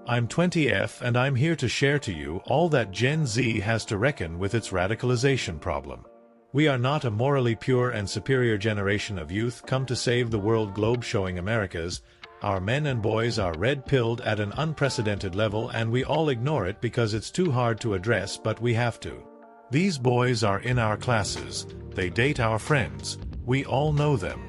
I'm 20F and I'm here to share to you all that Gen Z has to reckon with its radicalization problem. We are not a morally pure and superior generation of youth come to save the world globe showing America's. Our men and boys are red-pilled at an unprecedented level and we all ignore it because it's too hard to address, but we have to. These boys are in our classes, they date our friends, we all know them.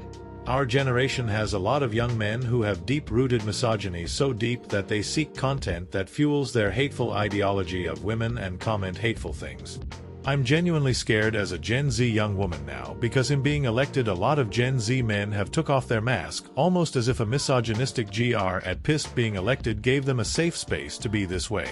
Our generation has a lot of young men who have deep-rooted misogyny so deep that they seek content that fuels their hateful ideology of women and comment hateful things. I'm genuinely scared as a Gen Z young woman now because in being elected a lot of Gen Z men have took off their mask, almost as if a misogynistic GR at pissed being elected gave them a safe space to be this way.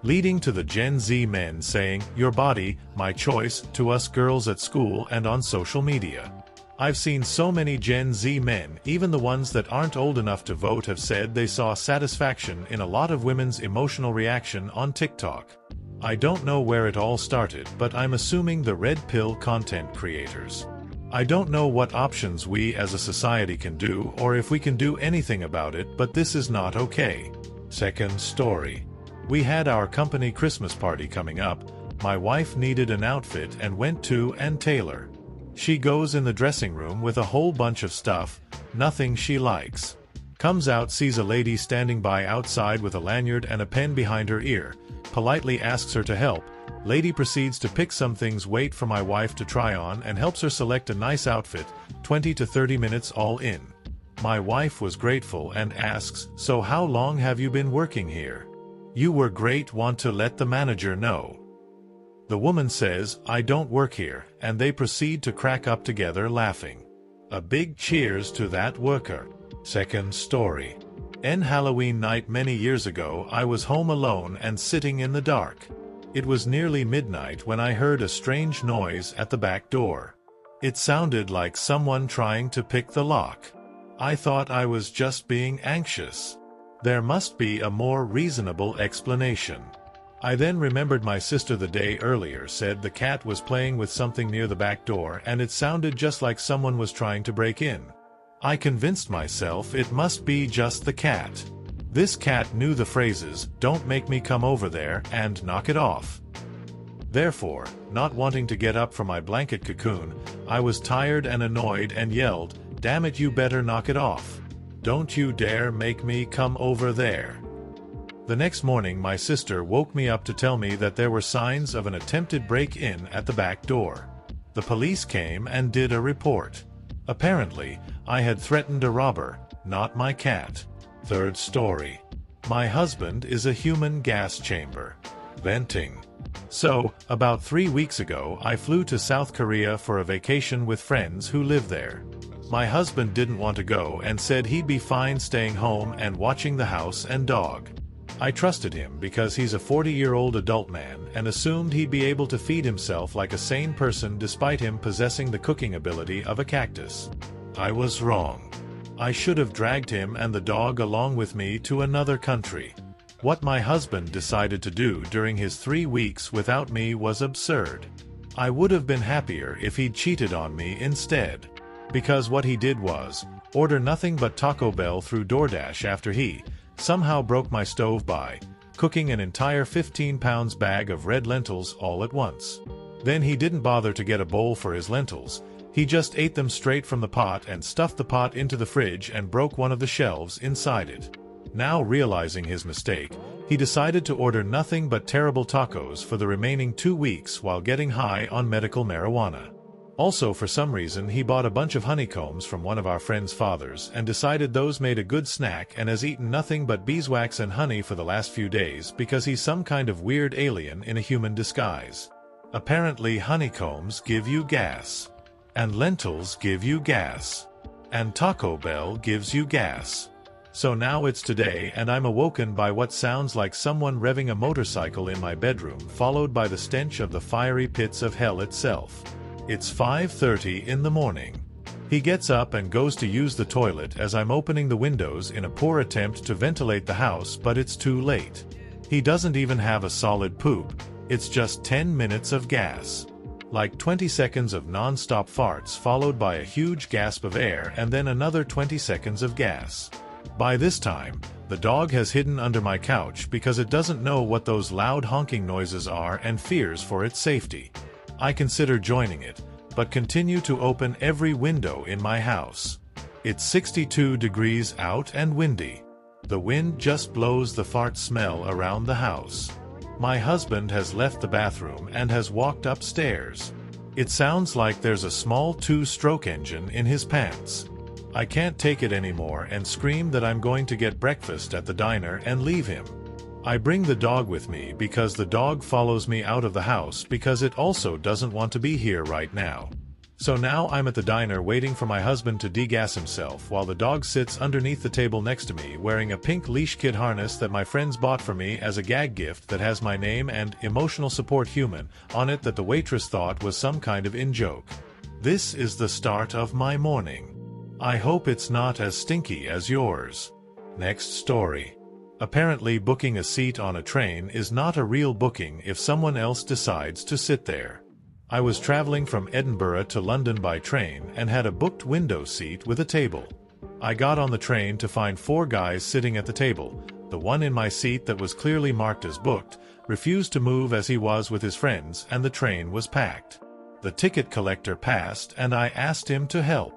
Leading to the Gen Z men saying, "Your body, my choice," to us girls at school and on social media. I've seen so many Gen Z men, even the ones that aren't old enough to vote, have said they saw satisfaction in a lot of women's emotional reaction on TikTok. I don't know where it all started, but I'm assuming the red pill content creators. I don't know what options we as a society can do or if we can do anything about it, but this is not okay. Second story. We had our company Christmas party coming up. My wife needed an outfit and went to an tailor. She goes in the dressing room with a whole bunch of stuff, nothing she likes. Comes out, sees a lady standing by outside with a lanyard and a pen behind her ear. Politely asks her to help. Lady proceeds to pick some things, wait for my wife to try on, and helps her select a nice outfit, 20 to 30 minutes all in. My wife was grateful and asks, "So how long have you been working here? You were great, want to let the manager know." The woman says, "I don't work here," and they proceed to crack up together laughing. A big cheers to that worker. Second story. En Halloween night many years ago, I was home alone and sitting in the dark. It was nearly midnight when I heard a strange noise at the back door. It sounded like someone trying to pick the lock. I thought I was just being anxious. There must be a more reasonable explanation. I then remembered my sister the day earlier said the cat was playing with something near the back door and it sounded just like someone was trying to break in. I convinced myself it must be just the cat. This cat knew the phrases, "Don't make me come over there," and "Knock it off." Therefore, not wanting to get up from my blanket cocoon, I was tired and annoyed and yelled, "Damn it, you better knock it off. Don't you dare make me come over there." The next morning my sister woke me up to tell me that there were signs of an attempted break-in at the back door. The police came and did a report. Apparently, I had threatened a robber, not my cat. Third story. My husband is a human gas chamber. Venting. So, about 3 weeks ago I flew to South Korea for a vacation with friends who live there. My husband didn't want to go and said he'd be fine staying home and watching the house and dog. I trusted him because he's a 40-year-old adult man and assumed he'd be able to feed himself like a sane person despite him possessing the cooking ability of a cactus. I was wrong. I should have dragged him and the dog along with me to another country. What my husband decided to do during his 3 weeks without me was absurd. I would have been happier if he'd cheated on me instead. Because what he did was order nothing but Taco Bell through DoorDash after he somehow broke my stove by cooking an entire 15-pound bag of red lentils all at once. Then he didn't bother to get a bowl for his lentils. He just ate them straight from the pot and stuffed the pot into the fridge and broke one of the shelves inside it. Now realizing his mistake, he decided to order nothing but terrible tacos for the remaining 2 weeks while getting high on medical marijuana. Also, for some reason, he bought a bunch of honeycombs from one of our friend's fathers and decided those made a good snack and has eaten nothing but beeswax and honey for the last few days because he's some kind of weird alien in a human disguise. Apparently honeycombs give you gas. And lentils give you gas. And Taco Bell gives you gas. So now it's today and I'm awoken by what sounds like someone revving a motorcycle in my bedroom, followed by the stench of the fiery pits of hell itself. It's 5:30 in the morning. He gets up and goes to use the toilet as I'm opening the windows in a poor attempt to ventilate the house, but it's too late. He doesn't even have a solid poop, it's just 10 minutes of gas. Like 20 seconds of non-stop farts followed by a huge gasp of air and then another 20 seconds of gas. By this time, the dog has hidden under my couch because it doesn't know what those loud honking noises are and fears for its safety. I consider joining it, but continue to open every window in my house. It's 62 degrees out and windy. The wind just blows the fart smell around the house. My husband has left the bathroom and has walked upstairs. It sounds like there's a small 2-stroke engine in his pants. I can't take it anymore and scream that I'm going to get breakfast at the diner and leave him. I bring the dog with me because the dog follows me out of the house because it also doesn't want to be here right now. So now I'm at the diner waiting for my husband to degas himself while the dog sits underneath the table next to me wearing a pink leash kid harness that my friends bought for me as a gag gift that has my name and emotional support human on it that the waitress thought was some kind of in-joke. This is the start of my morning. I hope it's not as stinky as yours. Next story. Apparently booking a seat on a train is not a real booking if someone else decides to sit there. I was traveling from Edinburgh to London by train and had a booked window seat with a table. I got on the train to find 4 guys sitting at the table. The one in my seat that was clearly marked as booked refused to move as he was with his friends and the train was packed. The ticket collector passed and I asked him to help.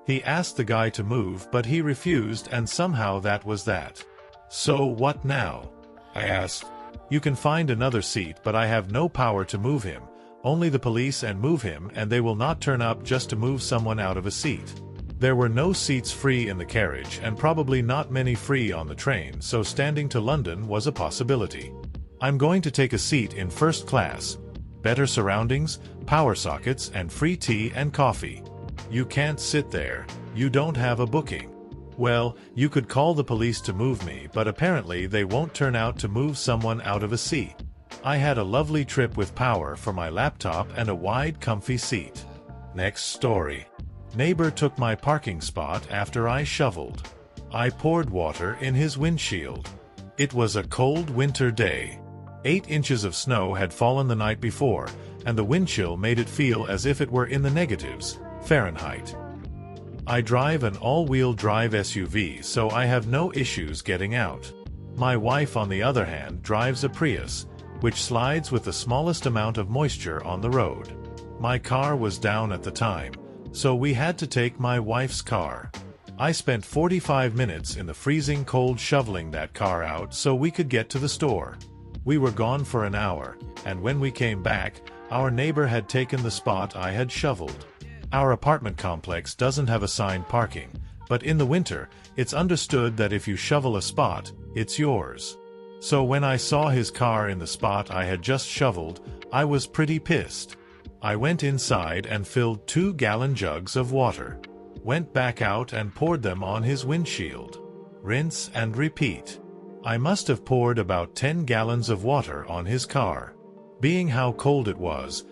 He asked the guy to move but he refused and somehow that was that. So what now? I asked. You can find another seat but I have no power to move him. Only the police and move him and they will not turn up just to move someone out of a seat. There were no seats free in the carriage and probably not many free on the train, so standing to London was a possibility. I'm going to take a seat in first class. Better surroundings, power sockets and free tea and coffee. You can't sit there, you don't have a booking. Well, you could call the police to move me, but apparently they won't turn out to move someone out of a seat. I had a lovely trip with power for my laptop and a wide, comfy seat. Next story. Neighbor took my parking spot after I shoveled. I poured water in his windshield. It was a cold winter day. 8 inches of snow had fallen the night before, and the wind chill made it feel as if it were in the negatives, Fahrenheit. I drive an all-wheel drive SUV, so I have no issues getting out. My wife, on the other hand, drives a Prius, which slides with the smallest amount of moisture on the road. My car was down at the time, so we had to take my wife's car. I spent 45 minutes in the freezing cold shoveling that car out so we could get to the store. We were gone for an hour, and when we came back, our neighbor had taken the spot I had shoveled. Our apartment complex doesn't have assigned parking, but in the winter, it's understood that if you shovel a spot, it's yours. So when I saw his car in the spot I had just shoveled, I was pretty pissed. I went inside and filled 2-gallon jugs of water. Went back out and poured them on his windshield. Rinse and repeat. I must have poured about 10 gallons of water on his car. Being how cold it was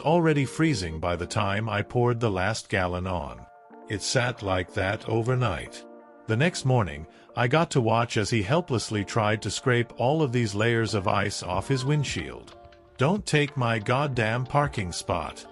already freezing by the time I poured the last gallon on. It sat like that overnight. The next morning, I got to watch as he helplessly tried to scrape all of these layers of ice off his windshield. Don't take my goddamn parking spot.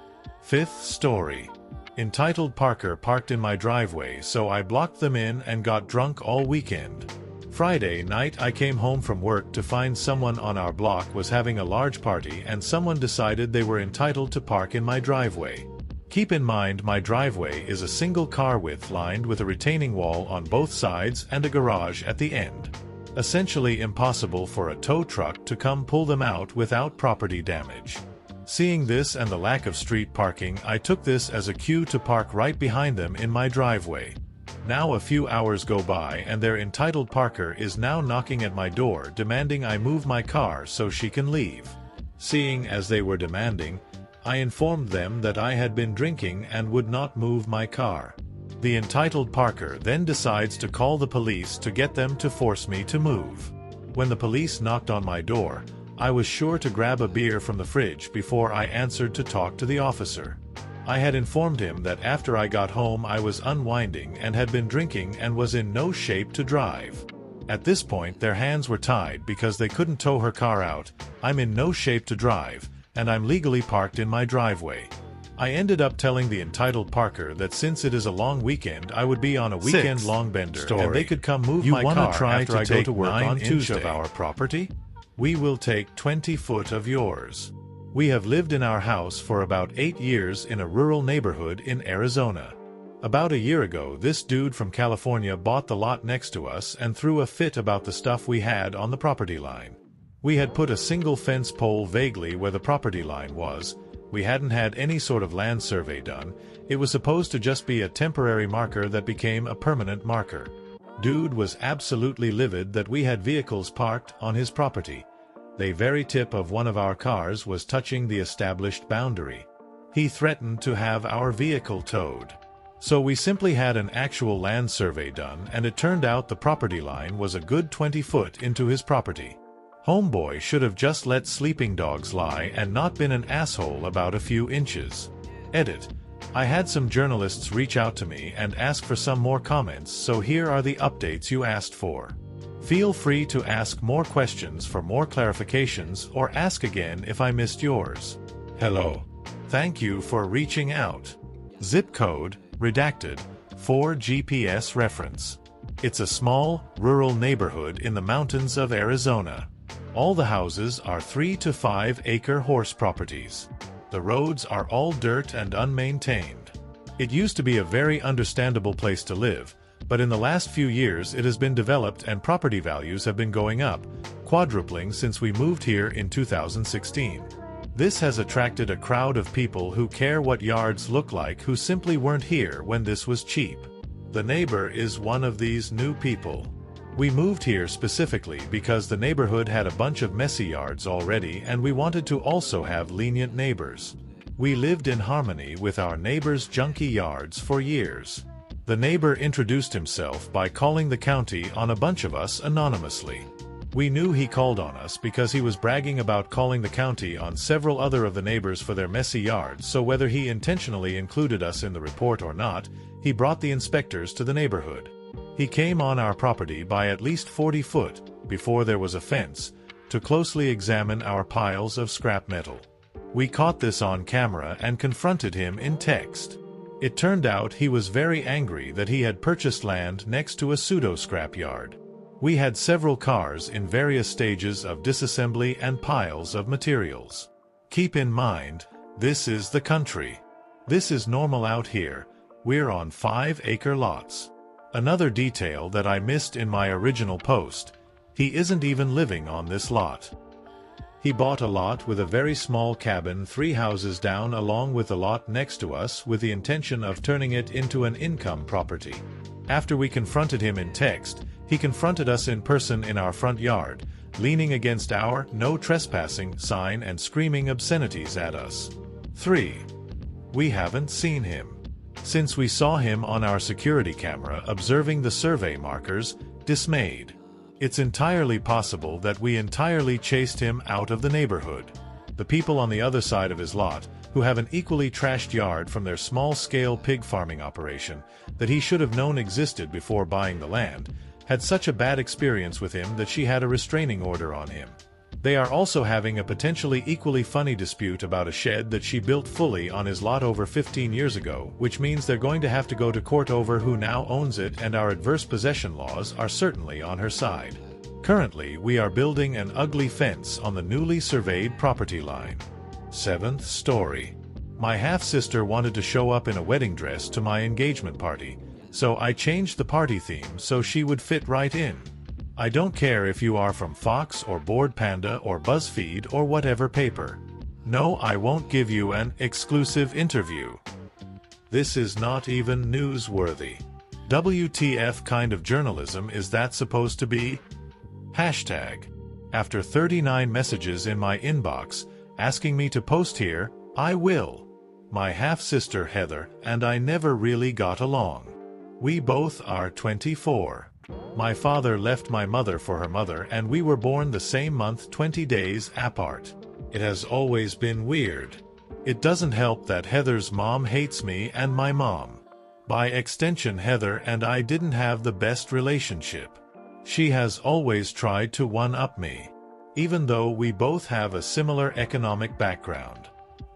5th story. Entitled Parker parked in my driveway, so I blocked them in and got drunk all weekend. Friday night I came home from work to find someone on our block was having a large party and someone decided they were entitled to park in my driveway. Keep in mind my driveway is a single car width lined with a retaining wall on both sides and a garage at the end. Essentially impossible for a tow truck to come pull them out without property damage. Seeing this and the lack of street parking, I took this as a cue to park right behind them in my driveway. Now a few hours go by and their entitled Parker is now knocking at my door demanding I move my car so she can leave. Seeing as they were demanding, I informed them that I had been drinking and would not move my car. The entitled Parker then decides to call the police to get them to force me to move. When the police knocked on my door, I was sure to grab a beer from the fridge before I answered to talk to the officer. I had informed him that after I got home I was unwinding and had been drinking and was in no shape to drive. At this point their hands were tied because they couldn't tow her car out. I'm in no shape to drive, and I'm legally parked in my driveway. I ended up telling the entitled Parker that since it is a long weekend I would be on a weekend-long bender and they could come move my car after I go to work on Tuesday. Of our property? We will take 20 foot of yours. We have lived in our house for about 8 years in a rural neighborhood in Arizona. About a year ago, this dude from California bought the lot next to us and threw a fit about the stuff we had on the property line. We had put a single fence pole vaguely where the property line was. We hadn't had any sort of land survey done. It was supposed to just be a temporary marker that became a permanent marker. Dude was absolutely livid that we had vehicles parked on his property. The very tip of one of our cars was touching the established boundary. He threatened to have our vehicle towed. So we simply had an actual land survey done, and it turned out the property line was a good 20 foot into his property. Homeboy should have just let sleeping dogs lie and not been an asshole about a few inches. Edit. I had some journalists reach out to me and ask for some more comments, so here are the updates you asked for. Feel free to ask more questions for more clarifications or ask again if I missed yours. Hello. Thank you for reaching out. Zip code, redacted, for GPS reference. It's a small, rural neighborhood in the mountains of Arizona. All the houses are 3 to 5 acre horse properties. The roads are all dirt and unmaintained. It used to be a very understandable place to live, but in the last few years it has been developed and property values have been going up, quadrupling since we moved here in 2016. This has attracted a crowd of people who care what yards look like who simply weren't here when this was cheap. The neighbor is one of these new people. We moved here specifically because the neighborhood had a bunch of messy yards already and we wanted to also have lenient neighbors. We lived in harmony with our neighbors' junky yards for years. The neighbor introduced himself by calling the county on a bunch of us anonymously. We knew he called on us because he was bragging about calling the county on several other of the neighbors for their messy yards, so whether he intentionally included us in the report or not, he brought the inspectors to the neighborhood. He came on our property by at least 40 foot, before there was a fence, to closely examine our piles of scrap metal. We caught this on camera and confronted him in text. It turned out he was very angry that he had purchased land next to a pseudo-scrap yard. We had several cars in various stages of disassembly and piles of materials. Keep in mind, this is the country. This is normal out here. We're on 5 acre lots. Another detail that I missed in my original post, he isn't even living on this lot. He bought a lot with a very small cabin 3 houses down along with the lot next to us with the intention of turning it into an income property. After we confronted him in text, he confronted us in person in our front yard, leaning against our "No Trespassing" sign and screaming obscenities at us. 3. We haven't seen him. Since we saw him on our security camera observing the survey markers, dismayed. It's entirely possible that we entirely chased him out of the neighborhood. The people on the other side of his lot, who have an equally trashed yard from their small-scale pig farming operation that he should have known existed before buying the land, had such a bad experience with him that she had a restraining order on him. They are also having a potentially equally funny dispute about a shed that she built fully on his lot over 15 years ago, which means they're going to have to go to court over who now owns it, and our adverse possession laws are certainly on her side. Currently, we are building an ugly fence on the newly surveyed property line. 7th story. My half-sister wanted to show up in a wedding dress to my engagement party, so I changed the party theme so she would fit right in. I don't care if you are from Fox or Board Panda or BuzzFeed or whatever paper. No, I won't give you an exclusive interview. This is not even newsworthy. WTF kind of journalism is that supposed to be? Hashtag. After 39 messages in my inbox asking me to post here, I will. My half-sister Heather and I never really got along. We both are 24. My father left my mother for her mother and we were born the same month 20 days apart. It has always been weird. It doesn't help that Heather's mom hates me and my mom. By extension, Heather and I didn't have the best relationship. She has always tried to one-up me, even though we both have a similar economic background.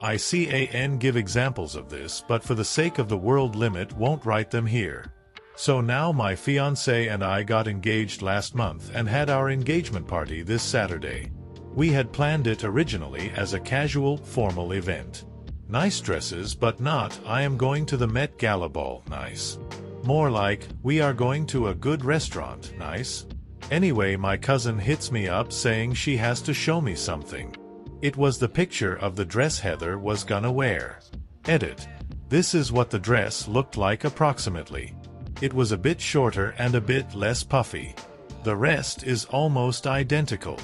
I can give examples of this, but for the sake of the world limit won't write them here. So now my fiancé and I got engaged last month and had our engagement party this Saturday. We had planned it originally as a casual, formal event. Nice dresses, but not, I am going to the Met Gala ball, nice. More like, we are going to a good restaurant, nice. Anyway, my cousin hits me up saying she has to show me something. It was the picture of the dress Heather was gonna wear. Edit. This is what the dress looked like approximately. It was a bit shorter and a bit less puffy. The rest is almost identical.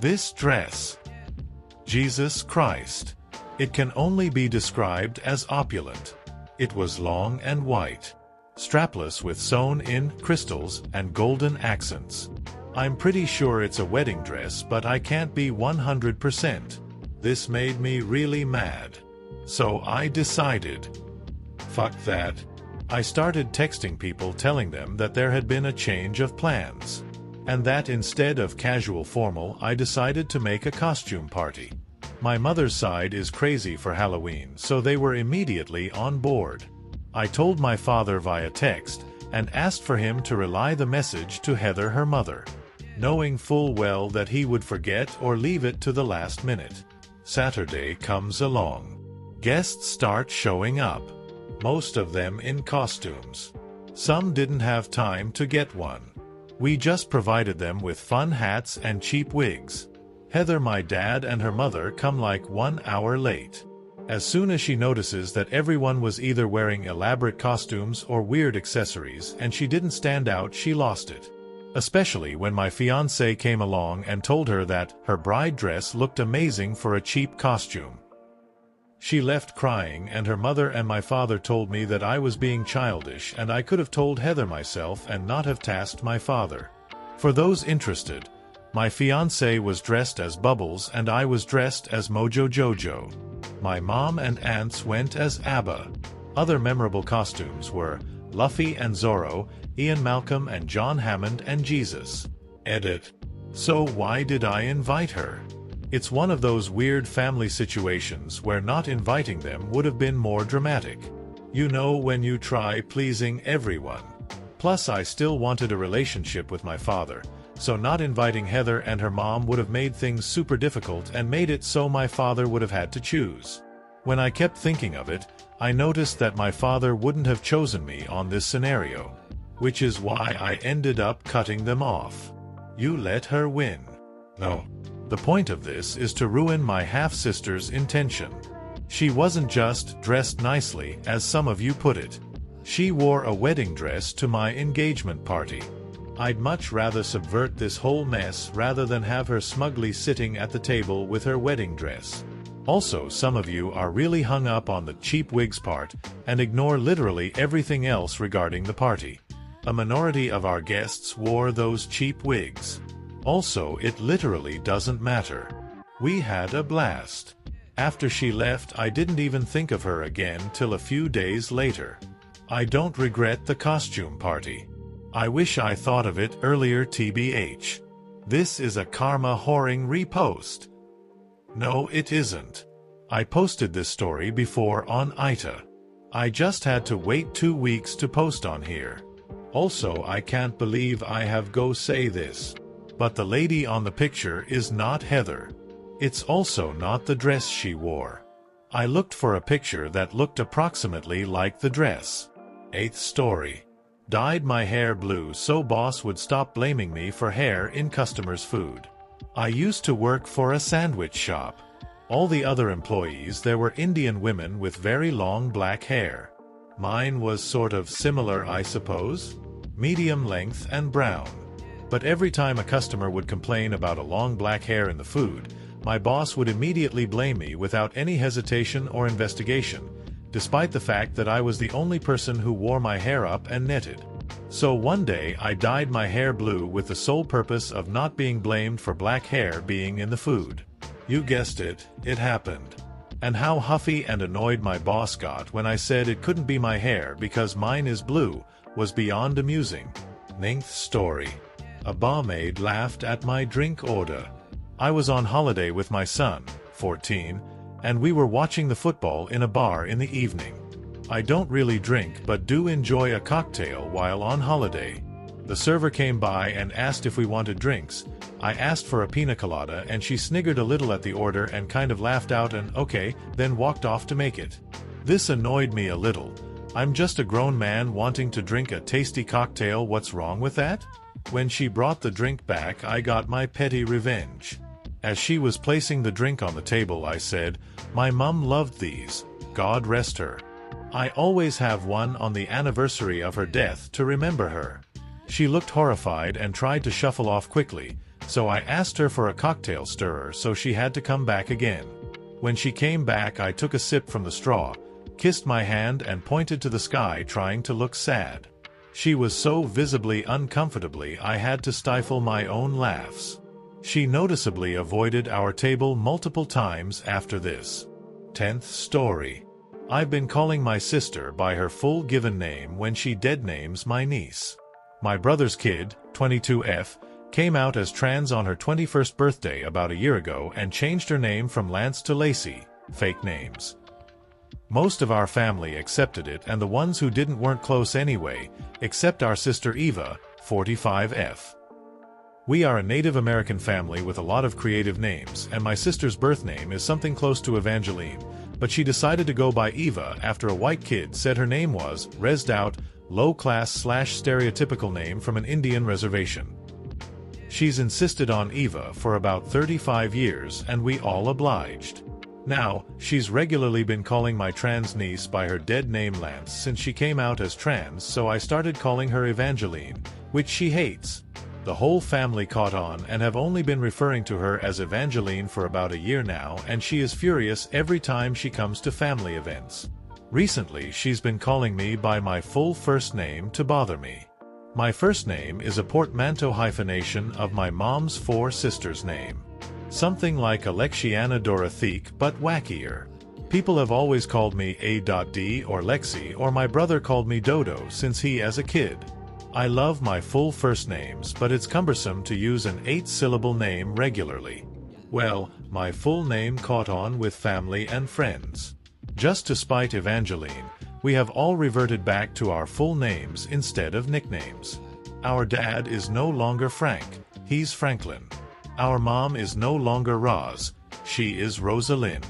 This dress. Jesus Christ. It can only be described as opulent. It was long and white, strapless with sewn-in crystals and golden accents. I'm pretty sure it's a wedding dress, but I can't be 100%. This made me really mad. So I decided, fuck that. I started texting people telling them that there had been a change of plans, and that instead of casual formal, I decided to make a costume party. My mother's side is crazy for Halloween, so they were immediately on board. I told my father via text and asked for him to relay the message to Heather, her mother, knowing full well that he would forget or leave it to the last minute. Saturday comes along. Guests start showing up, most of them in costumes. Some didn't have time to get one. We just provided them with fun hats and cheap wigs. Heather, my dad, and her mother come like 1 hour late. As soon as she notices that everyone was either wearing elaborate costumes or weird accessories and she didn't stand out, she lost it. Especially when my fiancé came along and told her that her bride dress looked amazing for a cheap costume. She left crying, and her mother and my father told me that I was being childish and I could have told Heather myself and not have tasked my father. For those interested, my fiancé was dressed as Bubbles and I was dressed as Mojo Jojo. My mom and aunts went as ABBA. Other memorable costumes were Luffy and Zorro, Ian Malcolm and John Hammond and Jesus. Edit. So why did I invite her? It's one of those weird family situations where not inviting them would have been more dramatic. You know, when you try pleasing everyone. Plus, I still wanted a relationship with my father, so not inviting Heather and her mom would have made things super difficult and made it so my father would have had to choose. When I kept thinking of it, I noticed that my father wouldn't have chosen me on this scenario, which is why I ended up cutting them off. You let her win. No. The point of this is to ruin my half-sister's intention. She wasn't just dressed nicely, as some of you put it. She wore a wedding dress to my engagement party. I'd much rather subvert this whole mess rather than have her smugly sitting at the table with her wedding dress. Also, some of you are really hung up on the cheap wigs part and ignore literally everything else regarding the party. A minority of our guests wore those cheap wigs. Also, it literally doesn't matter. We had a blast. After she left, I didn't even think of her again till a few days later. I don't regret the costume party. I wish I thought of it earlier, tbh. This is a karma whoring repost. No, it isn't. I posted this story before on ITA. I just had to wait 2 weeks to post on here. Also, I can't believe I have go say this, but the lady on the picture is not Heather. It's also not the dress she wore. I looked for a picture that looked approximately like the dress. 8th story. Dyed my hair blue so boss would stop blaming me for hair in customers' food. I used to work for a sandwich shop. All the other employees there were Indian women with very long black hair. Mine was sort of similar, I suppose. Medium length and brown. But every time a customer would complain about a long black hair in the food, my boss would immediately blame me without any hesitation or investigation, despite the fact that I was the only person who wore my hair up and netted. So one day I dyed my hair blue with the sole purpose of not being blamed for black hair being in the food. You guessed it, it happened. And how huffy and annoyed my boss got when I said it couldn't be my hair because mine is blue was beyond amusing. 9th story. A barmaid laughed at my drink order. I was on holiday with my son, 14, and we were watching the football in a bar in the evening. I don't really drink but do enjoy a cocktail while on holiday. The server came by and asked if we wanted drinks. I asked for a pina colada and she sniggered a little at the order and kind of laughed out and okay, then walked off to make it. This annoyed me a little. I'm just a grown man wanting to drink a tasty cocktail, what's wrong with that? When she brought the drink back, I got my petty revenge. As she was placing the drink on the table, I said, "My mum loved these, God rest her. I always have one on the anniversary of her death to remember her." She looked horrified and tried to shuffle off quickly, so I asked her for a cocktail stirrer, so she had to come back again. When she came back, I took a sip from the straw, kissed my hand and pointed to the sky, trying to look sad. She was so visibly uncomfortably I had to stifle my own laughs. She noticeably avoided our table multiple times after this. 10th story. I've been calling my sister by her full given name when she dead names my niece. My brother's kid, 22F, came out as trans on her 21st birthday about a year ago and changed her name from Lance to Lacey, fake names. Most of our family accepted it, and the ones who didn't weren't close anyway, except our sister Eva, 45F. We are a Native American family with a lot of creative names, and my sister's birth name is something close to Evangeline, but she decided to go by Eva after a white kid said her name was rezzed out, low-class/stereotypical name from an Indian reservation. She's insisted on Eva for about 35 years, and we all obliged. Now, she's regularly been calling my trans niece by her dead name Lance since she came out as trans, so I started calling her Evangeline, which she hates. The whole family caught on and have only been referring to her as Evangeline for about a year now, and she is furious every time she comes to family events. Recently, she's been calling me by my full first name to bother me. My first name is a portmanteau hyphenation of my mom's 4 sisters' name. Something like Alexiana Dorothique, but wackier. People have always called me A.D or Lexi, or my brother called me Dodo since he as a kid. I love my full first names, but it's cumbersome to use an 8-syllable name regularly. Well, my full name caught on with family and friends. Just to spite Evangeline, we have all reverted back to our full names instead of nicknames. Our dad is no longer Frank, he's Franklin. Our mom is no longer Roz, she is Rosalind.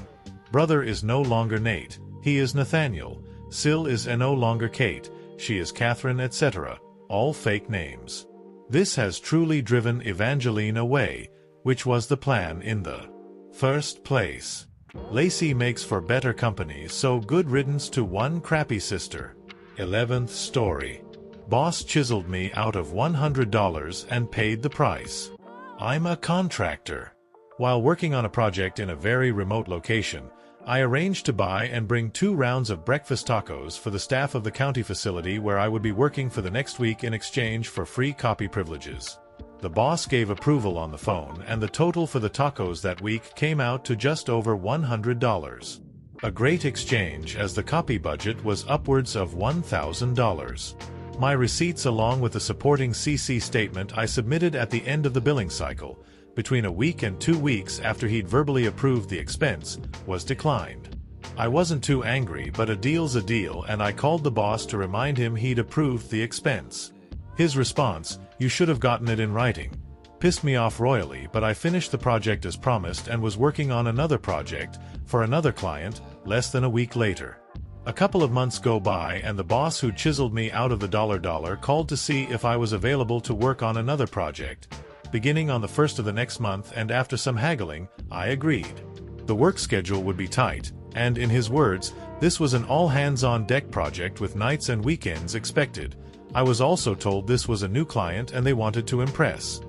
Brother is no longer Nate, he is Nathaniel. Sil is no longer Kate, she is Catherine, etc. All fake names. This has truly driven Evangeline away, which was the plan in the first place. Lacey makes for better company, so good riddance to one crappy sister. 11th story. Boss chiseled me out of $100 and paid the price. I'm a contractor. While working on a project in a very remote location, I arranged to buy and bring 2 rounds of breakfast tacos for the staff of the county facility where I would be working for the next week in exchange for free copy privileges. The boss gave approval on the phone, and the total for the tacos that week came out to just over $100. A great exchange, as the copy budget was upwards of $1,000. My receipts, along with the supporting CC statement I submitted at the end of the billing cycle, between a week and 2 weeks after he'd verbally approved the expense, was declined. I wasn't too angry, but a deal's a deal, and I called the boss to remind him he'd approved the expense. His response, "You should have gotten it in writing," pissed me off royally, but I finished the project as promised and was working on another project for another client less than a week later. A couple of months go by, and the boss who chiseled me out of the dollar called to see if I was available to work on another project, beginning on the 1st of the next month, and after some haggling, I agreed. The work schedule would be tight, and in his words, this was an all-hands-on-deck project with nights and weekends expected. I was also told this was a new client and they wanted to impress.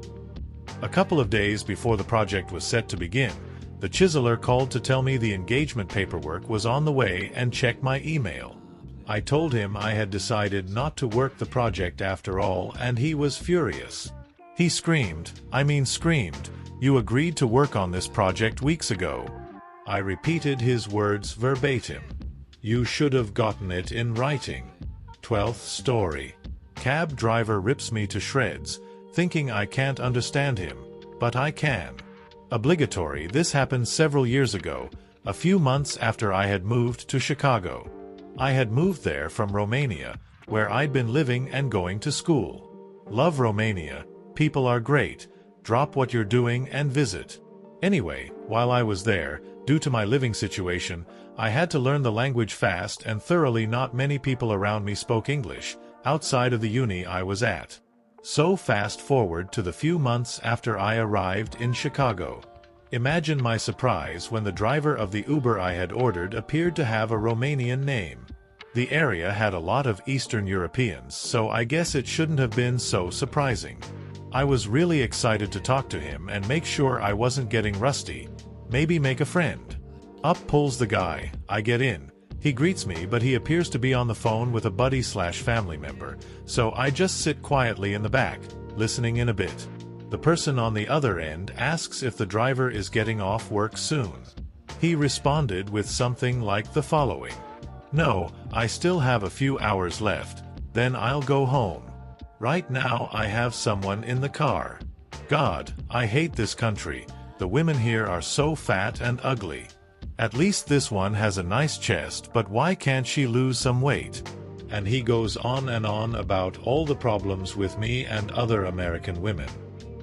A couple of days before the project was set to begin, the chiseler called to tell me the engagement paperwork was on the way and check my email. I told him I had decided not to work the project after all, and he was furious. He screamed, "You agreed to work on this project weeks ago." I repeated his words verbatim. "You should have gotten it in writing." 12th story. Cab driver rips me to shreds, thinking I can't understand him, but I can. Obligatory. This happened several years ago, a few months after I had moved to Chicago. I had moved there from Romania, where I'd been living and going to school. Love Romania, people are great, drop what you're doing and visit. Anyway, while I was there, due to my living situation, I had to learn the language fast and thoroughly. Not many people around me spoke English, outside of the uni I was at. So fast forward to the few months after I arrived in Chicago. Imagine my surprise when the driver of the Uber I had ordered appeared to have a Romanian name. The area had a lot of Eastern Europeans, so I guess it shouldn't have been so surprising. I was really excited to talk to him and make sure I wasn't getting rusty, maybe make a friend. Up pulls the guy, I get in. He greets me, but he appears to be on the phone with a buddy/family member, so I just sit quietly in the back, listening in a bit. The person on the other end asks if the driver is getting off work soon. He responded with something like the following: "No, I still have a few hours left, then I'll go home. Right now I have someone in the car. God, I hate this country, the women here are so fat and ugly. At least this one has a nice chest, but why can't she lose some weight?" And he goes on and on about all the problems with me and other American women.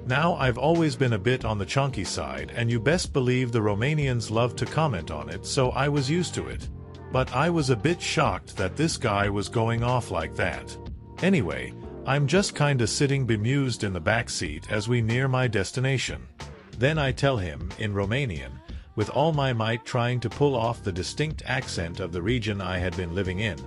Now, I've always been a bit on the chonky side, and you best believe the Romanians love to comment on it, so I was used to it. But I was a bit shocked that this guy was going off like that. Anyway, I'm just kinda sitting bemused in the back seat as we near my destination. Then I tell him, in Romanian, with all my might trying to pull off the distinct accent of the region I had been living in,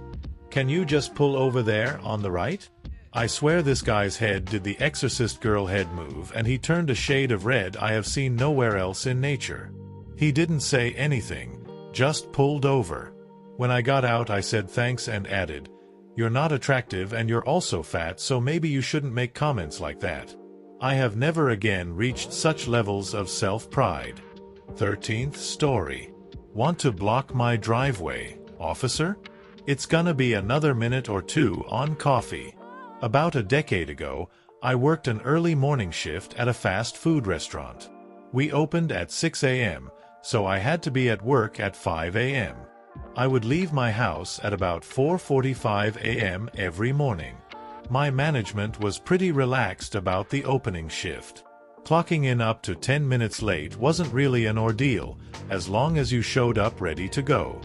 "Can you just pull over there, on the right?" I swear this guy's head did the Exorcist girl head move, and he turned a shade of red I have seen nowhere else in nature. He didn't say anything, just pulled over. When I got out I said thanks and added, "You're not attractive and you're also fat, so maybe you shouldn't make comments like that." I have never again reached such levels of self-pride. 13th story. "Want to block my driveway, officer? It's gonna be another minute or two on coffee." About a decade ago, I worked an early morning shift at a fast food restaurant. We opened at 6 a.m., so I had to be at work at 5 a.m. I would leave my house at about 4:45 a.m. every morning. My management was pretty relaxed about the opening shift. Clocking in up to 10 minutes late wasn't really an ordeal, as long as you showed up ready to go.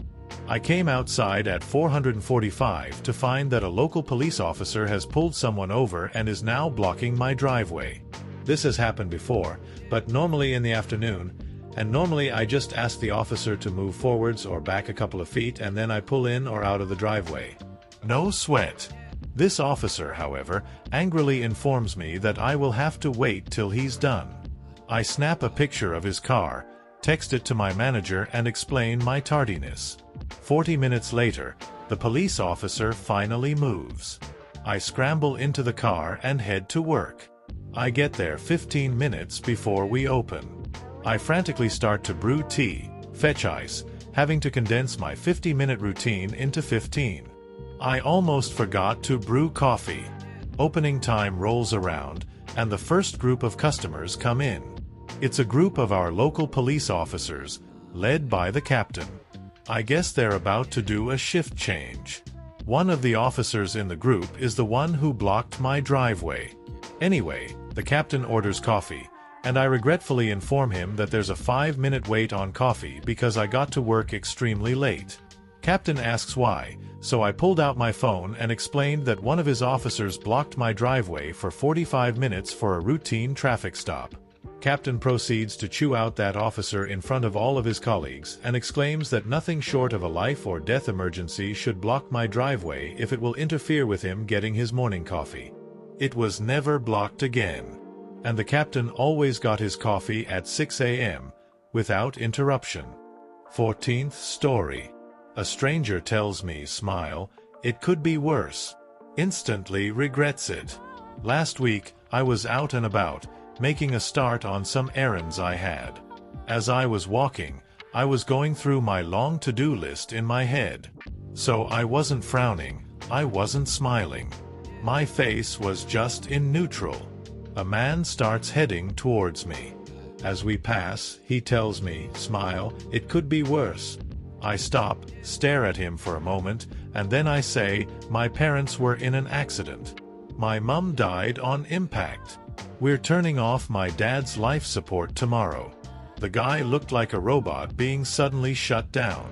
I came outside at 4:45 to find that a local police officer has pulled someone over and is now blocking my driveway. This has happened before, but normally in the afternoon, and normally I just ask the officer to move forwards or back a couple of feet and then I pull in or out of the driveway. No sweat. This officer, however, angrily informs me that I will have to wait till he's done. I snap a picture of his car, text it to my manager and explain my tardiness. 40 minutes later, the police officer finally moves. I scramble into the car and head to work. I get there 15 minutes before we open. I frantically start to brew tea, fetch ice, having to condense my 50-minute routine into 15. I almost forgot to brew coffee. Opening time rolls around, and the first group of customers come in. It's a group of our local police officers, led by the captain. I guess they're about to do a shift change. One of the officers in the group is the one who blocked my driveway. Anyway, the captain orders coffee, and I regretfully inform him that there's a 5-minute wait on coffee because I got to work extremely late. Captain asks why, so I pulled out my phone and explained that one of his officers blocked my driveway for 45 minutes for a routine traffic stop. Captain proceeds to chew out that officer in front of all of his colleagues and exclaims that nothing short of a life or death emergency should block my driveway if it will interfere with him getting his morning coffee. It was never blocked again. And the captain always got his coffee at 6 a.m., without interruption. 14th story. A stranger tells me, "Smile, it could be worse." Instantly regrets it. Last week, I was out and about, making a start on some errands I had. As I was walking, I was going through my long to-do list in my head. So I wasn't frowning, I wasn't smiling. My face was just in neutral. A man starts heading towards me. As we pass, he tells me, "Smile, it could be worse." I stop, stare at him for a moment, and then I say, "My parents were in an accident. My mum died on impact. We're turning off my dad's life support tomorrow." The guy looked like a robot being suddenly shut down.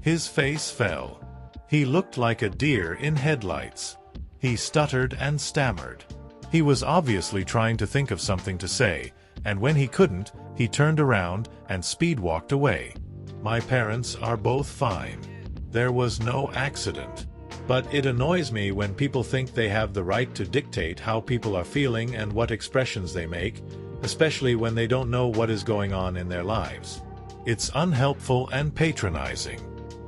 His face fell. He looked like a deer in headlights. He stuttered and stammered. He was obviously trying to think of something to say, and when he couldn't, he turned around and speed-walked away. My parents are both fine. There was no accident. But it annoys me when people think they have the right to dictate how people are feeling and what expressions they make, especially when they don't know what is going on in their lives. It's unhelpful and patronizing.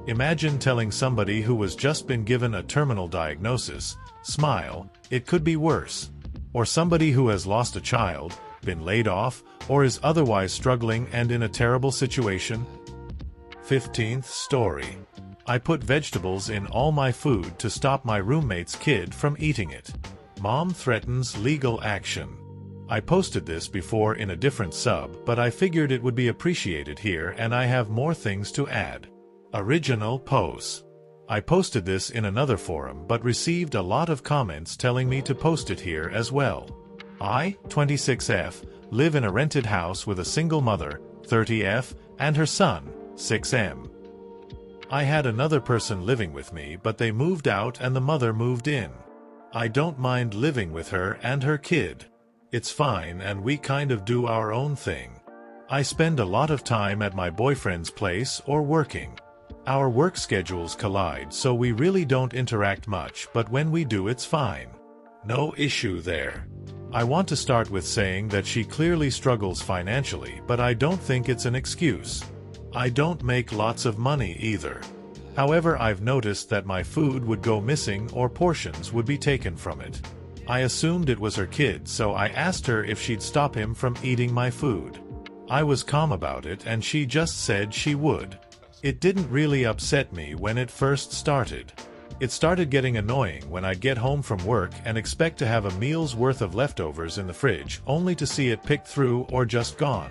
Imagine telling somebody who has just been given a terminal diagnosis, "Smile, it could be worse." Or somebody who has lost a child, been laid off, or is otherwise struggling and in a terrible situation. 15th story. I put vegetables in all my food to stop my roommate's kid from eating it. Mom threatens legal action. I posted this before in a different sub, but I figured it would be appreciated here, and I have more things to add. Original posts. I posted this in another forum but received a lot of comments telling me to post it here as well. I, 26F, live in a rented house with a single mother, 30F, and her son, 6M. I had another person living with me, but they moved out and the mother moved in. I don't mind living with her and her kid. It's fine and we kind of do our own thing. I spend a lot of time at my boyfriend's place or working. Our work schedules collide, so we really don't interact much, but when we do, it's fine. No issue there. I want to start with saying that she clearly struggles financially, but I don't think it's an excuse. I don't make lots of money either. However, I've noticed that my food would go missing or portions would be taken from it. I assumed it was her kid, so I asked her if she'd stop him from eating my food. I was calm about it and she just said she would. It didn't really upset me when it first started. It started getting annoying when I'd get home from work and expect to have a meal's worth of leftovers in the fridge, only to see it picked through or just gone.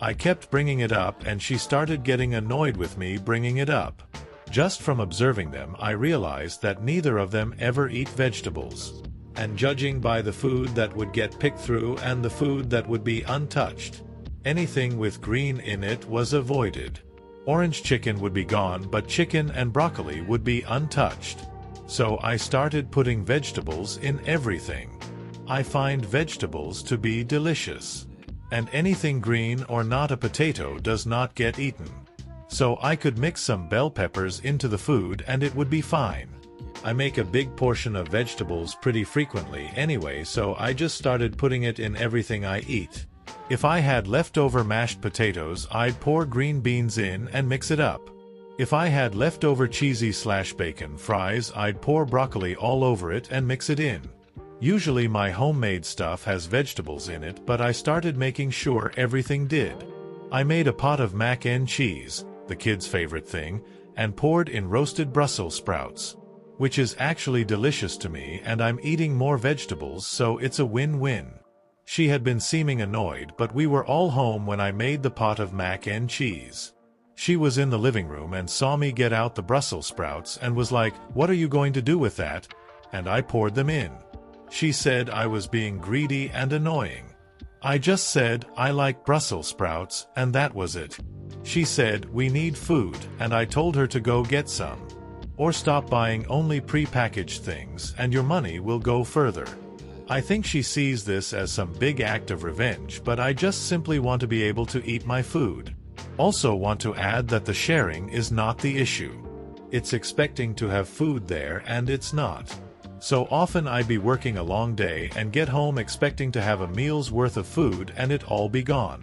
I kept bringing it up and she started getting annoyed with me bringing it up. Just from observing them, I realized that neither of them ever eat vegetables. And judging by the food that would get picked through and the food that would be untouched, anything with green in it was avoided. Orange chicken would be gone, but chicken and broccoli would be untouched. So I started putting vegetables in everything. I find vegetables to be delicious. And anything green or not a potato does not get eaten. So I could mix some bell peppers into the food and it would be fine. I make a big portion of vegetables pretty frequently anyway, so I just started putting it in everything I eat. If I had leftover mashed potatoes, I'd pour green beans in and mix it up. If I had leftover cheesy/bacon fries, I'd pour broccoli all over it and mix it in. Usually my homemade stuff has vegetables in it, but I started making sure everything did. I made a pot of mac and cheese, the kids' favorite thing, and poured in roasted Brussels sprouts, which is actually delicious to me, and I'm eating more vegetables, so it's a win-win. She had been seeming annoyed, but we were all home when I made the pot of mac and cheese. She was in the living room and saw me get out the Brussels sprouts and was like, "What are you going to do with that?" And I poured them in. She said I was being greedy and annoying. I just said, "I like Brussels sprouts," and that was it. She said, "We need food," and I told her to go get some. Or stop buying only pre-packaged things and your money will go further. I think she sees this as some big act of revenge, but I just simply want to be able to eat my food. Also want to add that the sharing is not the issue. It's expecting to have food there and it's not. So often I be working a long day and get home expecting to have a meal's worth of food and it all be gone.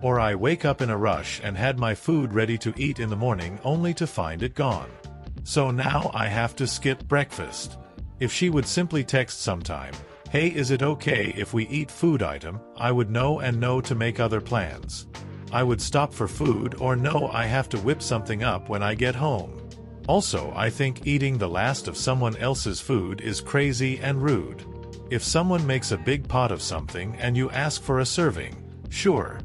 Or I wake up in a rush and had my food ready to eat in the morning only to find it gone. So now I have to skip breakfast. If she would simply text sometime, "Hey, is it okay if we eat food item?" I would know and know to make other plans. I would stop for food or know I have to whip something up when I get home. Also, I think eating the last of someone else's food is crazy and rude. If someone makes a big pot of something and you ask for a serving, sure.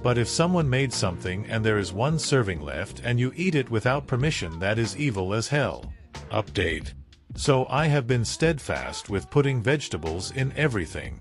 But if someone made something and there is one serving left and you eat it without permission, that is evil as hell. Update. So I have been steadfast with putting vegetables in everything.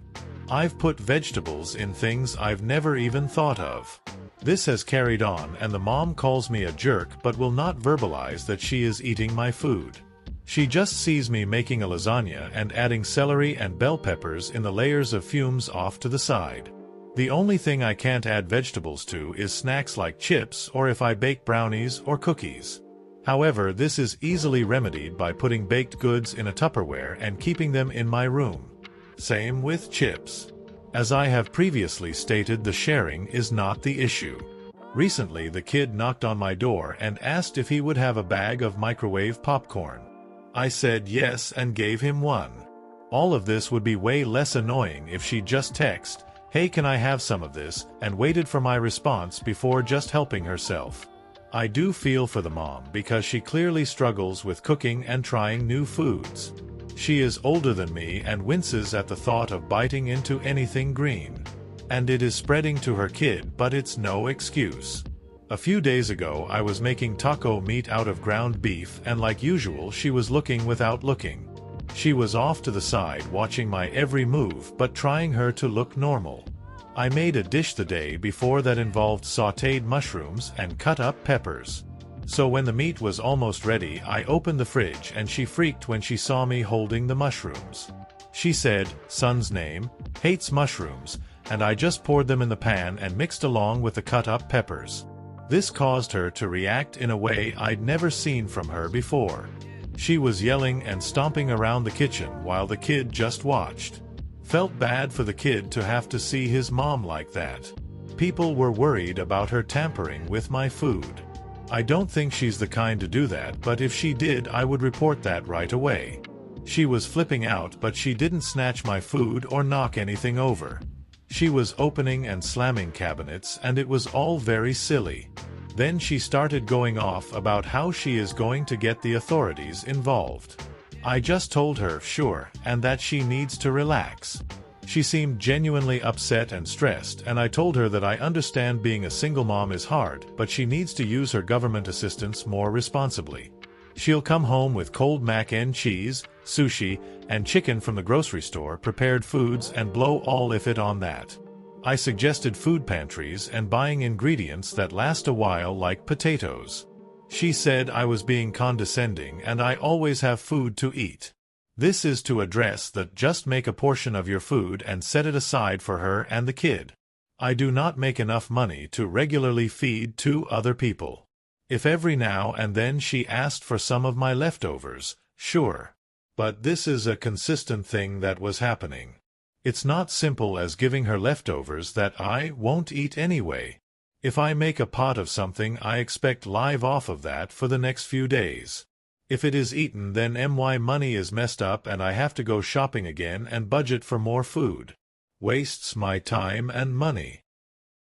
I've put vegetables in things I've never even thought of. This has carried on, and the mom calls me a jerk but will not verbalize that she is eating my food. She just sees me making a lasagna and adding celery and bell peppers in the layers of fumes off to the side. The only thing I can't add vegetables to is snacks like chips or if I bake brownies or cookies. However, this is easily remedied by putting baked goods in a Tupperware and keeping them in my room. Same with chips. As I have previously stated, the sharing is not the issue. Recently, the kid knocked on my door and asked if he would have a bag of microwave popcorn. I said yes and gave him one. All of this would be way less annoying if she just texted, "Hey, can I have some of this?" and waited for my response before just helping herself. I do feel for the mom because she clearly struggles with cooking and trying new foods. She is older than me and winces at the thought of biting into anything green. And it is spreading to her kid, but it's no excuse. A few days ago I was making taco meat out of ground beef, and like usual she was looking without looking. She was off to the side watching my every move but trying her to look normal. I made a dish the day before that involved sautéed mushrooms and cut up peppers. So when the meat was almost ready, I opened the fridge and she freaked when she saw me holding the mushrooms. She said, "Son's name, hates mushrooms," and I just poured them in the pan and mixed along with the cut-up peppers. This caused her to react in a way I'd never seen from her before. She was yelling and stomping around the kitchen while the kid just watched. Felt bad for the kid to have to see his mom like that. People were worried about her tampering with my food. I don't think she's the kind to do that, but if she did, I would report that right away. She was flipping out, but she didn't snatch my food or knock anything over. She was opening and slamming cabinets, and it was all very silly. Then she started going off about how she is going to get the authorities involved. I just told her sure, and that she needs to relax. She seemed genuinely upset and stressed, and I told her that I understand being a single mom is hard, but she needs to use her government assistance more responsibly. She'll come home with cold mac and cheese, sushi, and chicken from the grocery store, prepared foods, and blow all of it on that. I suggested food pantries and buying ingredients that last a while, like potatoes. She said I was being condescending and I always have food to eat. This is to address that. Just make a portion of your food and set it aside for her and the kid. I do not make enough money to regularly feed 2 other people. If every now and then she asked for some of my leftovers, sure. But this is a consistent thing that was happening. It's not simple as giving her leftovers that I won't eat anyway. If I make a pot of something, I expect live off of that for the next few days. If it is eaten, then my money is messed up and I have to go shopping again and budget for more food. Wastes my time and money.